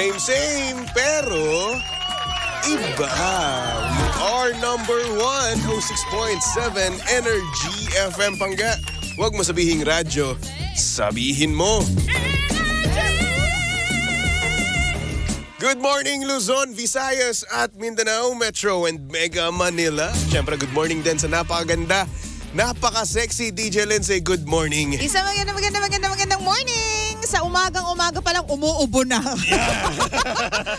Same, pero iba. You are number 1, 06.7 Energy FM Pangga. Huwag mo sabihing radyo, sabihin mo. Good morning Luzon, Visayas at Mindanao, Metro and Mega Manila. Siyempre good morning din sa napakaganda, napaka-sexy DJ Lindsay. Good morning. Isang magandang morning. Sa umaga pa lang umuubo na.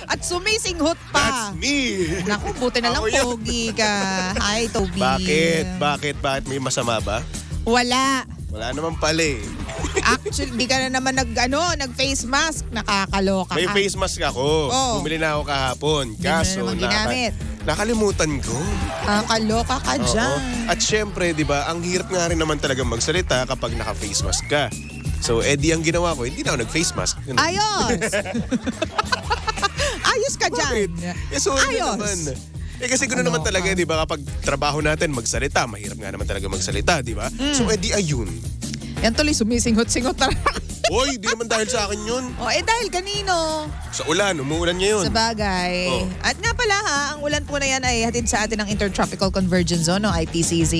At sumisinghot pa. That's me. Naku, buti na lang Ako yun. pogi ka. Hi, Toby. Bakit? May masama ba? Wala. Wala naman pala eh. Actually, di ka na naman nag-face mask. Nakakaloka May ka. face mask ako. Oo. Bumili na ako kahapon. Di mo na naman ginamit. Nakalimutan ko. Nakakaloka ka Oo. dyan. At syempre, di ba, ang hirap nga rin naman talagang magsalita kapag naka-face mask ka. So, di ang ginawa ko, hindi na ako nag-face mask. Yun. Ayos! Ayos ka dyan. So, ano Ayos. naman. Kasi gano'n naman talaga, di ba, kapag trabaho natin magsalita, mahirap nga naman talaga magsalita, di ba? So, di ayun. Yan tuloy, sumisinghot-singhot na. Hoy, di naman dahil sa akin yun. Dahil kanino? Sa ulan, umuulan ngayon. Sa bagay. Oh. At nga pala ang ulan po na yan ay hatid sa atin ng Intertropical Convergence Zone o ITCZ.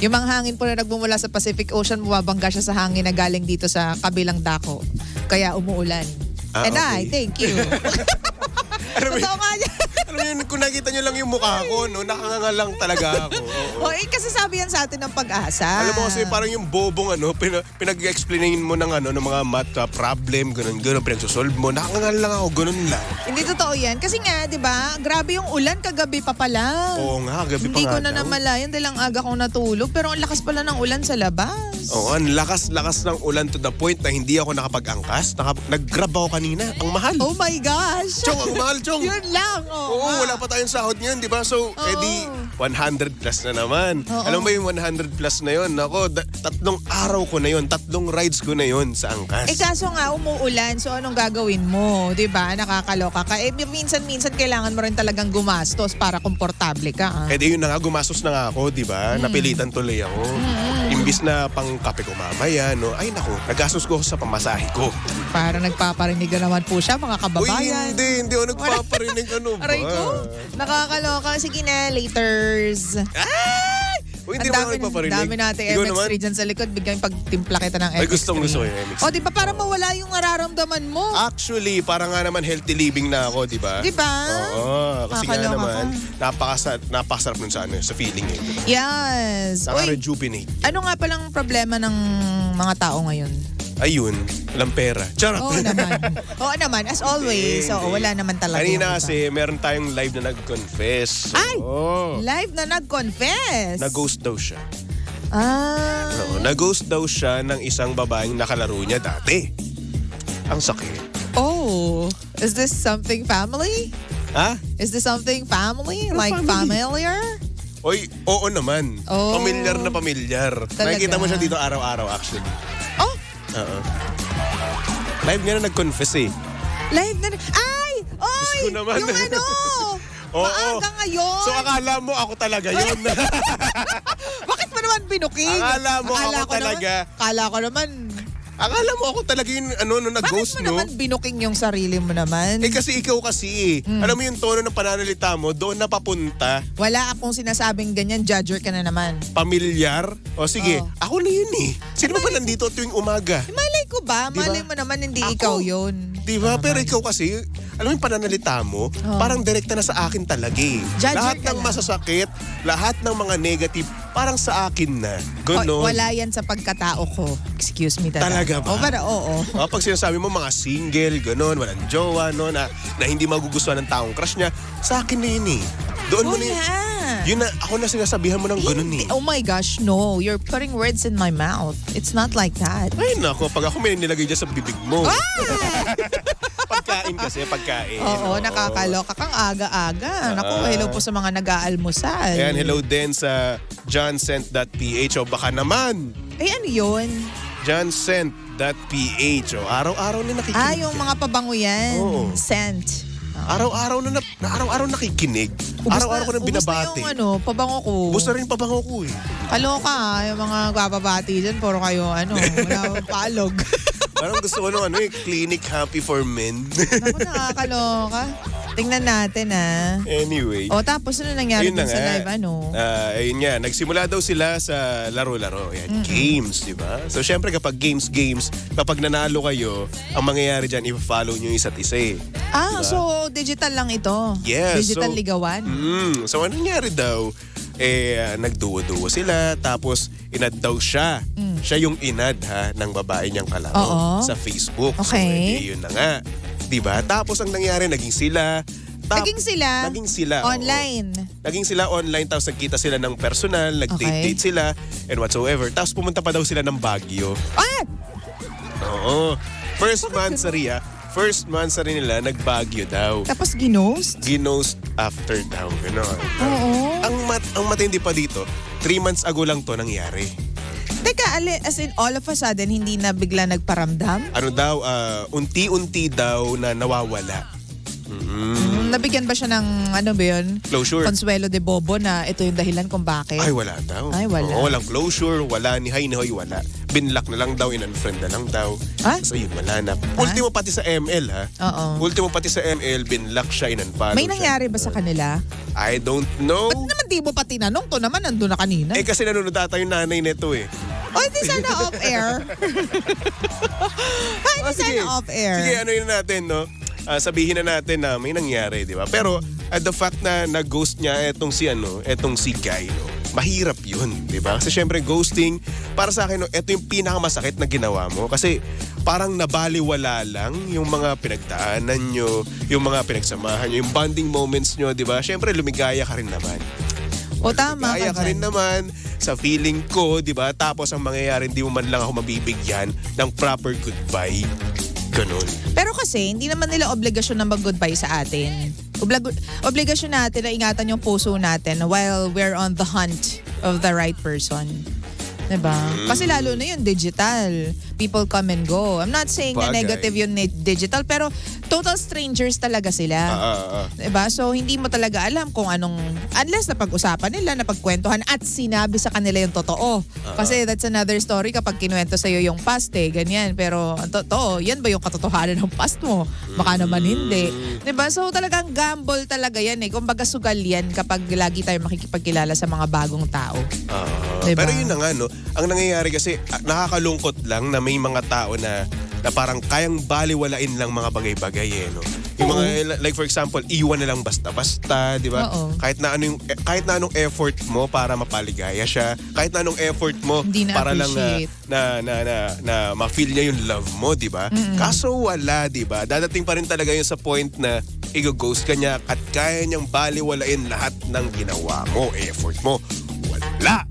Yung mga hangin po na nagmumula sa Pacific Ocean, bumabangga siya sa hangin na galing dito sa kabilang dako. Kaya umuulan. And okay. I thank you. Totoo nga yan. Alam mo yun, kung nakita nyo lang yung mukha ko, no, nakanganga lang talaga ako. Oo. Kasi sabi yan sa atin ng pag-asa. Alam mo kasi parang yung bobong pinag-explainin mo ng ng mga math problem, ganun, pinagsosolve mo, nakanganga lang ako, ganun lang. Hindi totoo yan. Kasi nga, di ba, grabe yung ulan kagabi pa pala. Oo nga, gabi pa Hindi nga ko na daw. namalayan dahil ang aga kong natulog. Pero ang lakas pala ng ulan sa labas. Oo, ang lakas-lakas ng ulan to the point na hindi ako nakapag-angkas. Nag-grab ako kanina. Ang mahal. Oh my gosh. Chong, ang mahal, Chong. Yun lang. Oo, wala pa tayong sahod ngayon, di ba? So, edi 100 plus na naman. Oo. Alam mo yung 100 plus na yun? Ako, 3 araw ko na yun, 3 rides ko na yun sa angkas. Kaso nga umuulan, so anong gagawin mo? 'Di ba? Nakakaloka ka. Minsan kailangan mo rin talagang gumastos para komportable ka. Di yun na nga, gumastos na nga ako, di ba? Napilitan tuloy ako. Imbis na pang kape ko mamaya, no? Ay nako, nagastos ko sa pamasahe ko. Para nagpaparinig na naman po siya, mga Uy, kababayan. hindi ako nagpaparinig ano ba? Aray ko, nakakaloka. Sige na, laters. Ay! Uy, hindi naman ako nagpaparinig. Dami natin Ikaw MX3 naman? dyan sa likod. Biglang pagtimpla kita ng MX3. Ay, gustong gusto ko yung MX3. Di ba? Para mawala yung nararamdaman mo. Actually, parang nga naman healthy living na ako, di ba? Di ba? Oo, kasi nga Nakakaloka naman, ka. napakasarap nun sa feeling eh. Yes. Uy, Naka-rejuvenate. ano nga palang problema ng mga tao ngayon? Ayun, walang pera. Charot! Oo naman. Oo naman, as always. Hindi. Oo, wala naman talaga. Kanina yung iba. kasi, meron tayong live na nag-confess. Ay! Oo. Live na nag-confess. Na-ghost daw siya. Ah. Na-ghost daw siya ng isang babaeng nakalaro niya dati. Ang sakit. Oh. Is this something family? Ha? Is this something family? Ano Like family? familiar? Oy, oo naman. Oh. Pamilyar na pamilyar. Talaga? Nakikita mo siya dito araw-araw actually. Oh, Oo. Live nga na nag-confess eh. live na. Ay! Oy! Diyos ko naman. Yung ano! Oo. Maaga ngayon. So akala mo ako talaga yun. Bakit mo naman binuking? Akala mo ako talaga. Akala ko naman. Akala mo ako talaga yung nag-ghost, Bakit mo no? naman binuking yung sarili mo naman? Kasi ikaw kasi alam mo yung tono ng pananalita mo, doon napapunta. Wala akong sinasabing ganyan, judger ka na naman. Pamilyar. O sige, Oo. ako na yun eh. Sino ba nandito tuwing umaga? Malay ko ba? Diba? Malay mo naman hindi Ako. ikaw yun. Diba? Pero ikaw kasi, alam mo yung pananalita mo, parang direkta na sa akin talaga eh. Judger Lahat ka ng lang. masasakit, lahat ng mga negative, parang sa akin na. Ganon. Wala yan sa pagkatao ko. Excuse me Talaga ba? Oo. Pag sinasabi mo mga single, gano'n, walang jowa, no, na hindi magugustuhan ng taong crush niya, sa akin na yun eh. Doon mo na yun. Yun na, ako na sinasabihan mo ng gano'n eh. Oh my gosh, no. You're putting words in my mouth. It's not like that. Ay nako, pag ako may nilagay dyan sa bibig mo. Pagkain kasi, pagkain. Oo, nakakaloka kang aga-aga. Naku, hello po sa mga nag-aalmusal. Ayan, hello din sa johnsent.ph o baka naman. Ay, ano yun? johnsent.ph o araw-araw na nakikinig. Yung mga pabango yan. Oo. Scent. Araw-araw na araw-araw nakikinig. Araw-araw ko na binabati. Ubus na yung pabango ko. Ubus na rin pabango ko eh. Kaloka, yung mga bababati dyan, puro kayo, wala palog. Parang gusto ko nung clinic happy for men. Naku, nakakaloka. Tingnan natin Anyway. O tapos ano nangyari Ayun na dun sa nga. live Ayun nga, nagsimula daw sila sa laro-laro. Yan, games, di ba? So, syempre kapag games, kapag nanalo kayo, ang mangyayari dyan, i-follow nyo yung isa't isa eh. So digital lang ito? Yes. Digital so, ligawan? So, anong nangyari daw? Nagduwa-duwa sila, tapos inad daw siya. Siya yung inad ng babae niyang kalaro Oo. sa Facebook. Okay. So, yun na nga. Diba? Tapos ang nangyari, naging sila. Naging sila? oo. Online? Naging sila online, tapos nagkita sila ng personal, nag-date Okay. sila, and whatsoever. Tapos pumunta pa daw sila ng Baguio. Oo. First month sa rin nila, nag-Baguio daw. Tapos ginost? Ginost after daw. Gano'n. Oo. Ang matindi pa dito, 3 months ago lang to nangyari. Teka, as in all of a sudden, hindi na bigla nagparamdam? Ano daw, unti-unti daw na nawawala. Nabigyan ba siya ng, ano ba yun? Closure. Consuelo de Bobo na ito yung dahilan kung bakit? Ay, wala daw. Ay, wala. Oo, walang closure, wala ni hi ni hoy, wala. Binlock na lang daw, in-unfriend na lang daw. Ah? So yun, wala na. Ultimo pati sa ML Oo. Ultimo pati sa ML, binlock siya, in-unfollow May siya. nangyari ba sa kanila? I don't know. Ba't naman di mo pa tinanong? To naman, nandun na kanina. Kasi nanonood ata yung nanay nito eh. O, hindi sana off-air. Hindi sana off-air. Sige, ano yun natin, no? Sabihin na natin na may nangyari, di ba? Pero the fact na nag-ghost niya etong si Guy, no? Mahirap yun, di ba? Kasi syempre ghosting, para sa akin, no, ito yung pinakamasakit na ginawa mo. Kasi parang nabaliwala lang yung mga pinagdaanan nyo, yung mga pinagsamahan nyo, yung bonding moments nyo, di ba? Syempre, lumigaya ka rin naman. O, tama Kaya ka ka rin dyan. naman sa feeling ko, di ba? Tapos ang mangyayari, hindi mo man lang ako mabibigyan ng proper goodbye. Ganun. Pero kasi, hindi naman nila obligasyon na mag-goodbye sa atin. Obligasyon natin na ingatan yung puso natin while we're on the hunt of the right person. Diba? Kasi lalo na yun, digital. People come and go. I'm not saying na Bagay. negative yung digital, pero total strangers talaga sila. Diba? So, hindi mo talaga alam kung anong, unless napag-usapan nila, napagkwentuhan at sinabi sa kanila yung totoo. Kasi that's another story kapag kinuwento sa'yo yung past ganyan. Pero ang totoo, yan ba yung katotohanan ng past mo? Baka naman hindi. Diba? So, talagang gamble talaga yan eh. Kumbaga sugal yan kapag lagi tayo makikipagkilala sa mga bagong tao. Diba? Pero yun na nga, no? Ang nangyayari kasi, nakakalungkot lang na may mga tao na parang kayang baliwalain lang mga bagay-bagay eh, no? Yung mga, like for example, iwan na lang basta-basta, di ba? Oo. Kahit na anong effort mo para mapaligaya siya, kahit na anong effort mo Hindi na para lang appreciate. na ma-feel niya yung love mo, di ba? Kaso wala, di ba? Dadating pa rin talaga yun sa point na i-ghost ka niya at kaya niyang baliwalain lahat ng ginawa mo, effort mo. Wala.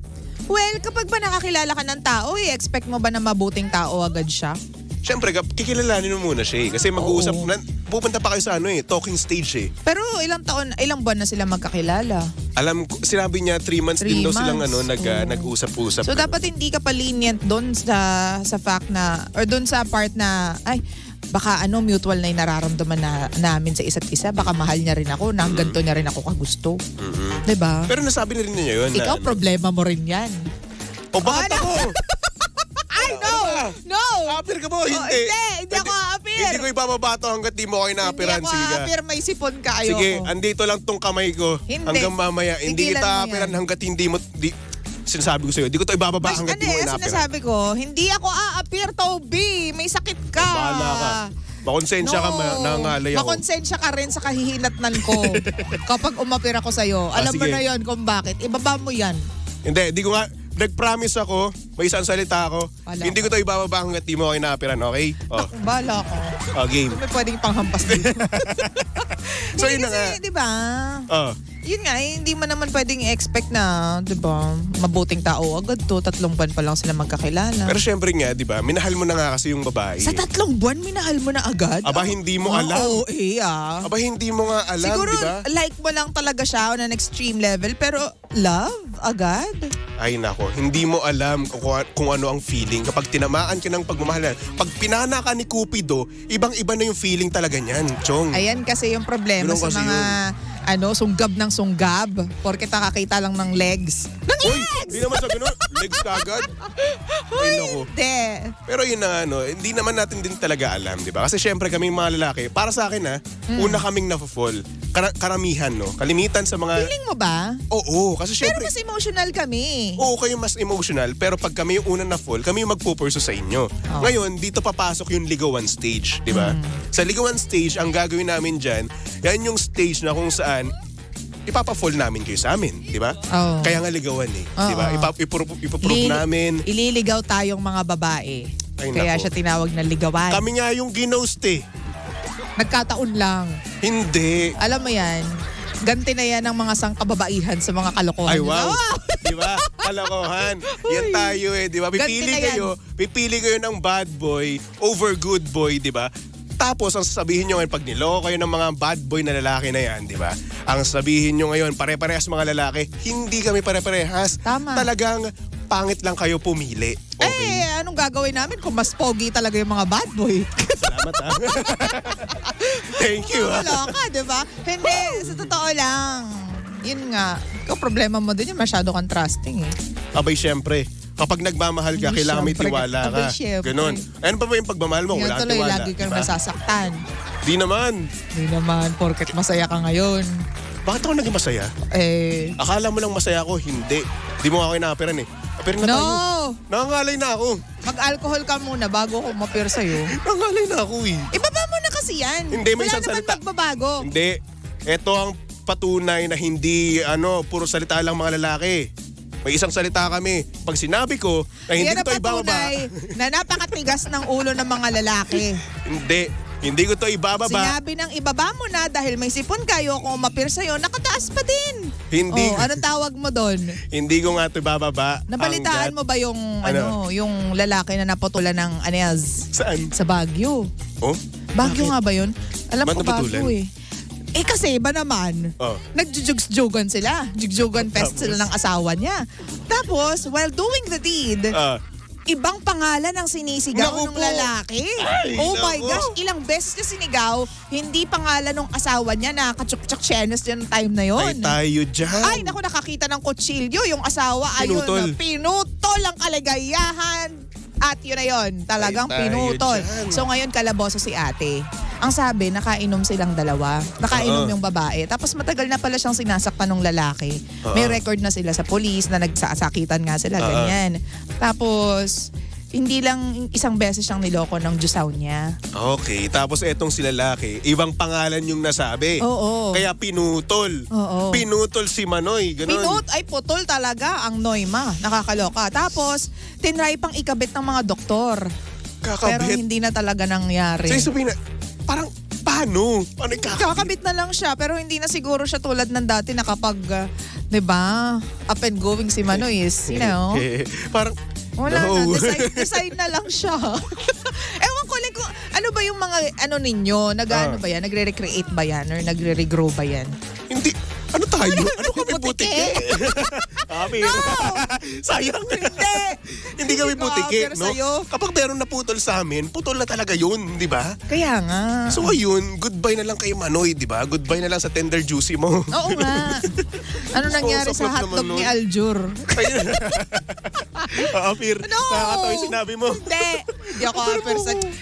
Well, kapag ba nakakilala ka ng tao, i-expect mo ba na mabuting tao agad siya? Siyempre, kikilalanin mo muna siya eh. Kasi mag-uusap, pupunta pa kayo sa talking stage eh. Pero ilang buwan na sila magkakilala? Alam ko, sinabi niya 3 months din 3 daw silang months. nag-usap-usap. So dapat hindi ka pa lenient doon sa fact na, or doon sa part na, ay, baka mutual na yung nararamdaman namin sa isa't isa. Baka mahal niya rin ako, na ganito niya rin ako kagusto. Diba? Pero nasabi na rin niya yun. Ikaw, problema mo rin yan. O bakit Ano? ako? Ay, no! No! Apir ka mo? Hindi. Hindi ako aapir. Hindi ko ibababato hanggat di mo ako inaapiran. Hindi ako Sige ka. aapir, may sipon ka, ayoko. Sige, andito lang tong kamay ko. Hindi. Hanggang mamaya. Hindi Tigilan kita mo aapiran yan. hanggat hindi mo... Sinasabi ko sa'yo, di ko to ibababa hanggat di mo inaapiran. Sinasabi ko, hindi ako aapir, Toby. May sakit ka. Bahala ka. Makonsensya ka, nangangalay ako. Makonsensya ka rin sa kahihinatnan ko kapag umapir ako sa'yo. Alam mo sige. na yon kung bakit. Ibaba mo yan. Hindi, di ko nga... Nag-promise ako, may isang salita ako, Wala hindi ko to ibababa hanggat di mo ako inaapiran, okay? Oh, Bala ko. game. May pwedeng panghampas dito. So yun na nga. Kasi, di ba? Oh. Yun nga, hindi mo naman pwedeng expect na, di ba, mabuting tao agad to. 3 buwan pa lang sila magkakilala. Pero syempre nga, di ba, minahal mo na nga kasi yung babae. Sa 3 buwan, minahal mo na agad? Aba, hindi mo alam. Oo, Aba, hindi mo nga alam, Siguro, di ba? like mo lang talaga siya on an extreme level, pero love agad? Ay nako, hindi mo alam kung ano ang feeling kapag tinamaan ka ng pagmamahalan. Pag pinana ka ni Cupido, ibang-iba na yung feeling talaga niyan, Chong. Ayan kasi yung problema Ganun sa kasi mga sunggab ng sunggab. Porket nakakita lang ng legs. Ng Uy, legs! hindi naman sa ganun. Legs kagad. Ay, naku. Hindi. Pero yun na hindi naman natin din talaga alam, di ba? Kasi syempre kami mga lalaki, para sa akin una kaming na-fall. Karamihan, no? Kalimitan sa mga... Feeling mo ba? Oo, kasi Pero syempre... mas emotional kami. Oo, kayo mas emotional, pero pag kami yung una na-fall, kami yung magpupurso sa inyo. Oh. Ngayon, dito papasok yung ligawan stage, di ba? Sa ligawan stage, ang gagawin namin dyan, yan yung stage na kung saan ipapa-fall namin kayo sa amin, di ba? Oo. Kaya nga ligawan di ba? Oo. Ipoprove namin. Ililigaw tayong mga babae. Ay, Kaya nako. siya tinawag na ligawan. Kami nga yung ginost Nagkataon lang. Hindi. Alam mo yan, ganti na yan ng mga sangkababaihan sa mga kalokohan. Ay, wow. Ah! Di ba? Kalokohan. Yan tayo di ba? Ganti na yan. Pipili kayo ng bad boy over good boy, di ba? Tapos, ang sasabihin nyo ngayon, pag niloko kayo ng mga bad boy na lalaki na yan, di ba? Ang sabihin nyo ngayon, pare-parehas mga lalaki, hindi kami pare-parehas. Tama. Talagang pangit lang kayo pumili. Okay? Anong gagawin namin kung mas pogi talaga yung mga bad boy? Salamat Thank you Wala ka, di ba? Hindi, sa totoo lang. Yun nga. Yung problema mo din yun, masyado kang trusting eh. Abay, syempre. Kapag nagmamahal ka, Abay, kailangan may syempre. tiwala ka. Abay, syempre. Ganon. Ano pa ba yung pagmamahal mo? Yan Wala tuloy, tiwala. lagi kang diba? nasasaktan. Di naman. Hindi naman, porket masaya ka ngayon. Bakit ako naging masaya? Akala mo lang masaya ako? Hindi. Di mo ako inaperan eh. Aperan na No! tayo. Nangangalay na ako. Mag-alcohol ka muna bago ako ma-pair sa'yo. Nangangalay na ako eh. Ibaba mo na kasi yan. Hindi, may Wala isang naman salita. magbabago. Hindi. Ito ang patunay na hindi, puro salita lang mga lalaki. May isang salita kami. Pag sinabi ko na hindi Yan ko ang to ibababa. patunay na napakatigas ng ulo ng mga lalaki. Hindi ko to ibababa. Sinabi ng ibaba mo na dahil may sipon kayo, kung umapir sa'yo, nakataas pa din. Hindi. Anong tawag mo doon? Hindi ko nga to ibababa. Nabalitaan mo ba yung, Ano? yung lalaki na naputulan ng anyas Saan? sa Baguio? Oh? Baguio nga ba yun? Alam Ba't ko naputulan? Baguio eh. Kasi iba naman, Oh. nagjujugs-jugan sila. Jugjugan fest sila ng asawa niya. Tapos, while doing the deed, ibang pangalan ang sinisigaw Naku ng po. lalaki. Ay, Oh my naku. gosh, ilang beses niya sinigaw, hindi pangalan ng asawa niya na katsuk-tsak-chenes yung time na Ay, yon. tayo dyan. Ay, naku, nakakita ng kutsilyo yung asawa. Pinutol. Ayun, pinutol ang kaligayahan. At yun na yun, talagang Ay, tayo pinutol. dyan. So ngayon kalaboso si ate. Ang sabi, nakainom silang dalawa. Nakainom yung babae. Tapos matagal na pala siyang sinasaktan ng lalaki. May record na sila sa police na nagsasakitan nga sila, ganyan. Tapos, hindi lang isang beses siyang niloko ng Diyosaw niya. Okay, tapos etong si lalaki, ibang pangalan yung nasabi. Oo. Kaya pinutol. Oo. Pinutol si Manoy, ganun. Putol talaga ang Noima. Nakakaloka. Tapos, tinry pang ikabit ng mga doktor. Pero Kakabit. hindi na talaga nangyari. So, sabihin na, parang, paano? Paano kakabit? Kakabit na lang siya, pero hindi na siguro siya tulad ng dati na kapag, 'di ba, up and going si Manoy is, Parang, wala no. na, decide na lang siya. Ewan ko lang kung ano ba yung mga ninyo, nag-ano ba yan, nagre-recreate ba yan or nagre-regrow ba yan? Hindi. Ano tayo? Ano kami butike? Pero, sayang. Hindi kami Hindi ko butike, offer no? sa'yo. Kapag meron naputol sa amin, putol na talaga yun, di ba? Kaya nga. So ayun, goodbye na lang kay Manoy, di ba? Goodbye na lang sa tender juicy mo. Oo nga. Ano nangyari sa saklap hotdog naman ni nun. Aljur? Ayun. Pir. No! Nakakatawa yung sinabi mo. Hindi ako offer.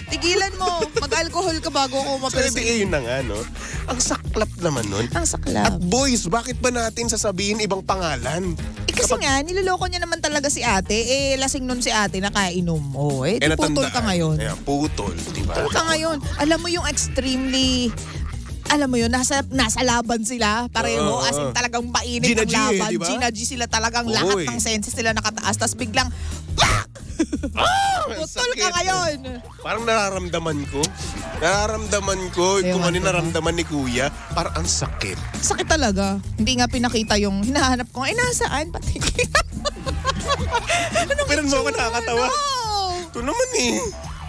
Tigilan mo. Mag-alcohol ka bago ako So, mapersa. yun na nga, no? Ang saklap naman nun. Ang saklap. At boys, bakit ba natin sasabihin ibang pangalan? Kasi nga, niloloko niya naman talaga si ate. Lasing nun si ate, nakainom. Di putol ka ngayon. Ayan, putol, di ba? Putol ka ngayon. Alam mo yung extremely... Alam mo yun, nasa laban sila. Pareho, as in talagang mainit Gina ang G, laban. di ba? Gina G sila talagang Oy. lahat ng senses nila nakataas. Tapos biglang, pak! Ang Putol sakit. ka ngayon. Parang nararamdaman ko. Kung Ewan ano ko ba? naramdaman ni Kuya, parang ang sakit. Sakit talaga. Hindi nga pinakita yung hinahanap ko. Nasaan? Pati. Pero mo ako nakakatawa. No! Ito naman eh.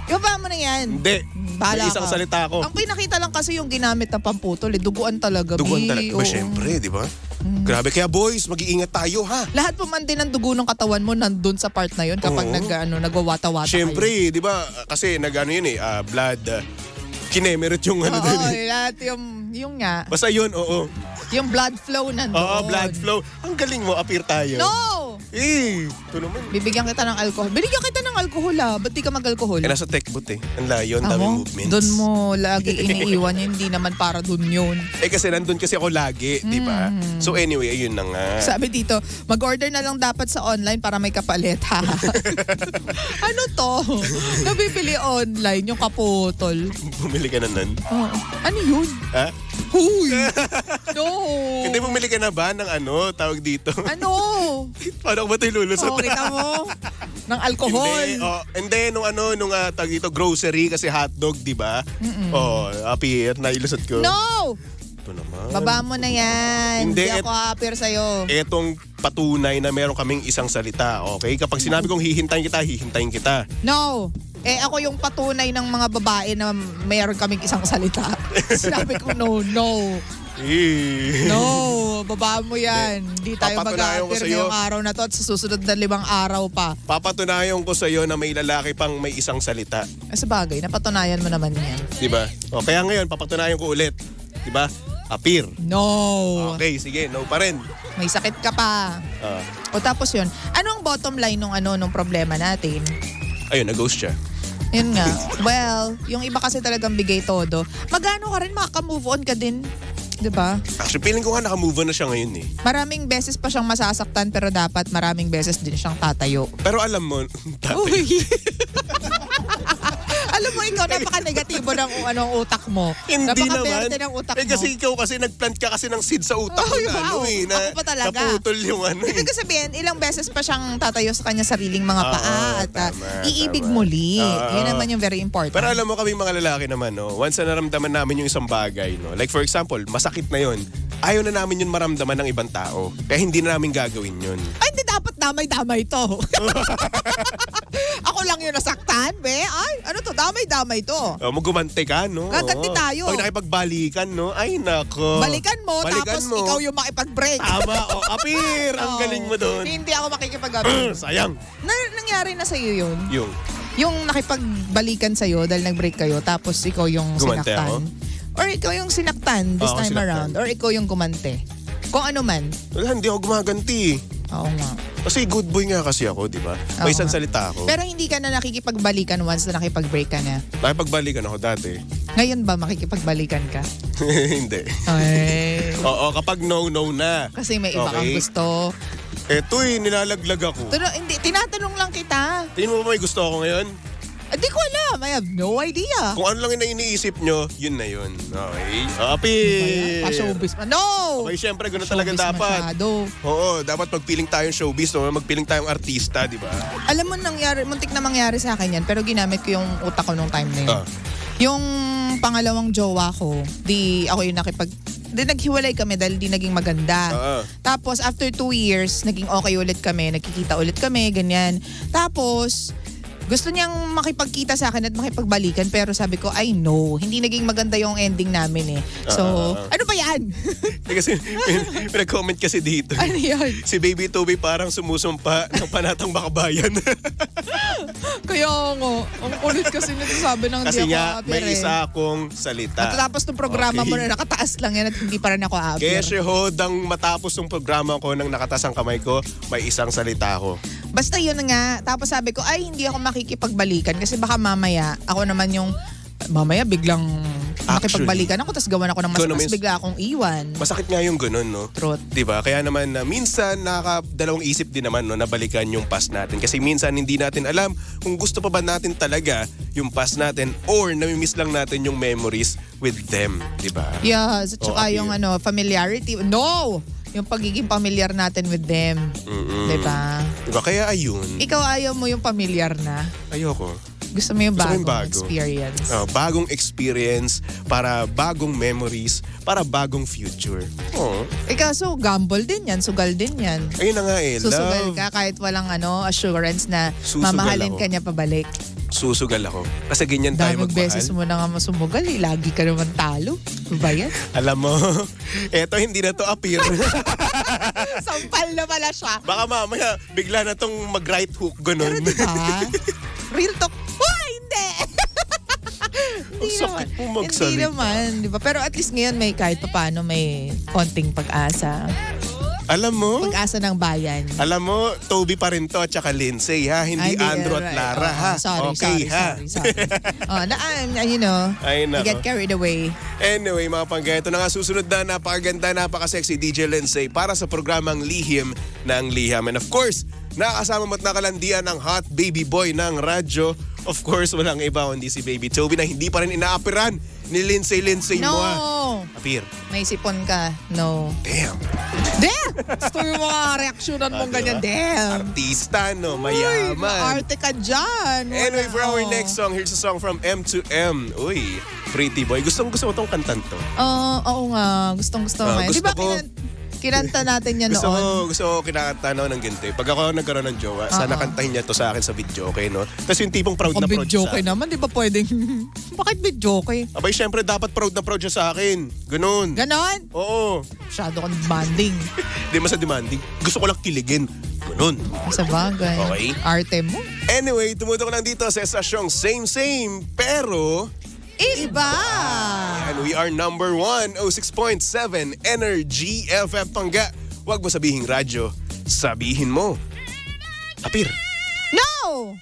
Gaba mo na yan. Hindi. Bahala May isang ka. salita ako. Ang pinakita lang kasi yung ginamit na pamputol. Duguan talaga. Duguan Bi. talaga. Ba, Oo. syempre, di ba? Grabe. Kaya boys, mag-iingat tayo, ha? Lahat po man din ng dugo ng katawan mo nandun sa part na yun kapag Oo. nagwawata-wata Syempre, di ba? Kasi nag-ano yun eh, blood, kinemerit yung ano Oo, doon eh. lahat yung nga. Basta yun, oo. Yung blood flow nandun. Oo, blood flow. Ang galing mo, appear tayo. No! Ito naman. Bibigyan kita ng alcohol. Binigyan kita ng alcohol Ba't di ka mag-alcohol? Nasa tech booth Ang layo, ang daming movements. Doon mo lagi iniiwan yun. Hindi naman para doon yun. Kasi nandun kasi ako lagi, di ba? So anyway, ayun na nga. Sabi dito, mag-order na lang dapat sa online para may kapalit ha. Ano to? Nabibili online yung kaputol. Bumili ka na nun. Ano yun? Ha? Huy! No! Hindi bumili ka na ba ng tawag dito? Ano? Paano ko ba ito ilulusot? Kita mo? Ng alcohol. Hindi, nung tawag dito, grocery kasi hotdog, di ba? Appear, nailusot ko. No! Ito naman. Baba mo na yan. Hindi, Hindi ako appear sa'yo. Etong patunay na meron kaming isang salita, okay? Kapag sinabi kong hihintayin kita. No! Ako yung patunay ng mga babae na mayroon kaming isang salita. Sinabi ko, no. No, baba mo yan. Hindi tayo Papatunayan ko mag-a-appear sa'yo. ngayong araw na to at sa susunod na 5 araw pa. Papatunayan ko sa'yo na may lalaki pang may isang salita. Sa bagay, napatunayan mo naman yan. Di ba? Kaya ngayon, papatunayan ko ulit. Di ba? Appear. No. Okay, sige. No pa rin. May sakit ka pa. O tapos yun, ano ang bottom line nung problema natin? Ayun, nag-ghost siya. Yun nga. Well, yung iba kasi talagang bigay todo. Magano ka rin, makaka-move on ka din. Diba? Actually, feeling ko nga naka-move on na siya ngayon Maraming beses pa siyang masasaktan pero dapat maraming beses din siyang tatayo. Pero alam mo, Uy! Alam mo, ikaw napaka-negatibo ng anong utak mo. Hindi naman. Napaka-berte ng utak mo. Kasi ikaw kasi nagplant ka kasi ng seed sa utak mo na Ako pa talaga. naputol yung Ibig sabihin, ilang beses pa siyang tatayo sa kanya sariling mga paa at iibig tama. muli. Yun naman yung very important. Pero alam mo kaming mga lalaki naman, once na naramdaman namin yung isang bagay, like for example, masakit na yon, ayaw na namin yun maramdaman ng ibang tao. Kaya hindi na namin gagawin yun. Ay, hindi dapat damay-damay to. Ako lang yung nasaktan, be. Ay, ano to? Damay-damay to. Magumante ka, no? Gaganti tayo. Pag nakipagbalikan, no? Ay, nako. Balikan mo, tapos ikaw yung makipag-break. Tama, appear. Ang galing mo doon. Hindi ako makikipag-break. Sayang. Nangyari na sa'yo yun? Yung nakipagbalikan sa'yo dahil nag-break kayo, tapos ikaw yung Gumante sinaktan. ako? Or ikaw yung sinaktan this time sinaktan. around. Or ikaw yung gumante. Kung ano man. Wala, hindi ako gumaganti. Oo nga. Kasi good boy nga kasi ako, di ba? May isang salita ako. Pero hindi ka na nakikipagbalikan once na nakipag-break ka na. Nakipagbalikan ako dati. Ngayon ba makikipagbalikan ka? Hindi. Ay. Oo, kapag no na. Kasi may iba kang gusto. Eto'y nilalaglag ako. Hindi, tinatanong lang kita. Tingin mo ba may gusto ako ngayon? Hindi ko alam. I have no idea. Kung ano lang yung iniisip nyo, yun na yun. Okay? Appear! Pa-showbiz man. No! Okay, syempre, gano'n talaga Showbiz dapat. masyado. Oo, dapat magpiling tayong showbiz, no? Magpiling tayong artista, di ba? Alam mo, muntik na mangyari sa akin yan, pero ginamit ko yung utak ko nung time na yun. Yung pangalawang jowa ko, ako yung naghiwalay kami dahil di naging maganda. Tapos, after 2 years, naging okay ulit kami, nagkikita ulit kami, ganyan. Tapos, gusto niyang makipagkita sa akin at makipagbalikan pero sabi ko, I know, hindi naging maganda yung ending namin eh. So, ano ba yan? Kasi may nag-comment kasi dito. Ano yan? Si Baby Toby parang sumusumpa ng panatang bakabayan. Kaya nga, ang kulit kasi nagsasabi ng Kasi hindi nga, ako may appear isa akong salita. Matapos ng programa mo na nakataas lang yan at hindi pa rin ako appear. Kaya hodang matapos ng programa ko nang nakatas ang kamay ko, may isang salita ko. Basta yun nga. Tapos sabi ko, ay hindi ako makikipagbalikan kasi baka mamaya ako naman yung biglang makipagbalikan ako tapos gawan ako ng mas bigla akong iwan. Masakit nga yung ganun, no? Truth. Diba? Kaya naman minsan nakakadalawang isip din naman, no, na balikan yung past natin. Kasi minsan hindi natin alam kung gusto pa ba natin talaga yung past natin or namimiss lang natin yung memories with them. Diba? Yeah, at saka yung familiarity. No! Yung pagiging familiar natin with them. Diba? Diba? Kaya ayun. Ikaw ayaw mo yung familiar na. Ayoko. Gusto mo yung bagong bago. experience. Bagong experience para bagong memories, para bagong future. Ikaw, so gamble din yan, sugal din yan. Ayun na nga eh, Susugal love. ka kahit walang assurance na Susugal mamahalin ako. ka niya pabalik. Susugal ako. Kasi ganyan tayo Daming magmahal. beses mo na nga masumugal eh. Lagi ka naman talo. Ano ba yan? Alam mo, eto hindi na to appear. Sampal na pala siya. Baka mamaya bigla na tong mag-right hook, ganun. Pero diba? Real talk. Uy, hindi! Ang sakit po magsalita. Hindi naman, di ba? Pero at least ngayon may kahit paano may konting pag-asa. Alam mo, Pag-asa ng bayan. Toby pa rin to at saka Lindsay ha, hindi Andrew at right. Lara ha. Sorry. You know, Ay, you nako. get carried away. Anyway, mga pangga, ito na nga susunod na napakaganda, napaka-sexy DJ Lindsay para sa programang Lihim ng Liham. And of course, nakakasama mo't nakalandian ang hot baby boy ng radyo. Of course, walang iba kundi si Baby Toby na hindi pa rin inaapiran ni Lindsay No! mo. Apir. May sipon ka. No. Damn. Damn! Gusto yung mga reaksyonan mong ganyan. Damn! Artista, no? Uy, Mayaman. arte ka dyan. Anyway, for our Oh. next song, here's a song from M2M. Uy, Pretty Boy. Gusto mo tong kantan to. Oo nga. Gustong-gusto nga. gusto Di ba ko. kinanta natin yan noon? Gusto ko kinakanta ng ganito. Pag ako nagkaroon ng jowa, sana kantahin niya to sa akin sa video, okay, no? Tapos yung tipong proud na Kung proud video siya sa kay akin. naman, di ba pwedeng? Bakit video kay? Abay, syempre, dapat proud na proud siya sa akin. Ganun. Ganon? Oo. Masyado kang banding. Di mo sa demanding. Gusto ko lang kiligin. Ganun. Sa bagay. Okay. Arte mo. Anyway, tumutok lang dito sa estasyong same, pero... Iba! And we are number 1, 06.7 Energy FM Pangga. Huwag mo sabihing radyo, sabihin mo. Apir. No!